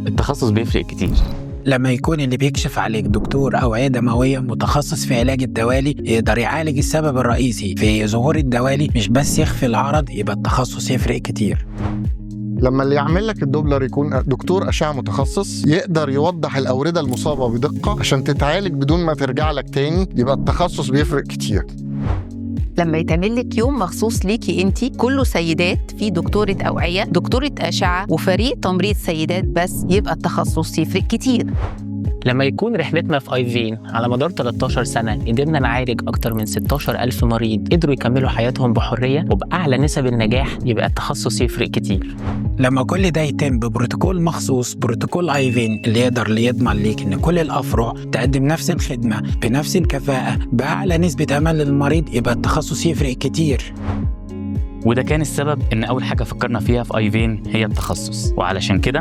التخصص بيفرق كتير. لما يكون اللي بيكشف عليك دكتور أوعية دموية متخصص في علاج الدوالي يقدر يعالج السبب الرئيسي في ظهور الدوالي، مش بس يخفي العرض، يبقى التخصص يفرق كتير. لما اللي يعمل لك الدوبلر يكون دكتور أشعة متخصص يقدر يوضح الأوردة المصابة بدقة عشان تتعالج بدون ما ترجع لك تاني، يبقى التخصص بيفرق كتير. لما يتعمل لك يوم مخصوص ليكي انتي كله سيدات، في دكتورة أوعية، دكتورة أشعة، وفريق تمريض سيدات بس، يبقى التخصص يفرق كتير. لما يكون رحلتنا في ايفين على مدار 13 سنة قدرنا نعالج أكتر من 16,000 مريض قدروا يكملوا حياتهم بحرية وبأعلى نسب النجاح، يبقى التخصص يفرق كتير. لما كل ده يتم ببروتوكول مخصوص، بروتوكول ايفين، اللي يقدر يضمن ليك ان كل الافرع تقدم نفس الخدمة بنفس الكفاءة بأعلى نسبة امان للمريض، يبقى التخصص يفرق كتير. وده كان السبب إن أول حاجة فكرنا فيها في ايفين هي التخصص، وعلشان كده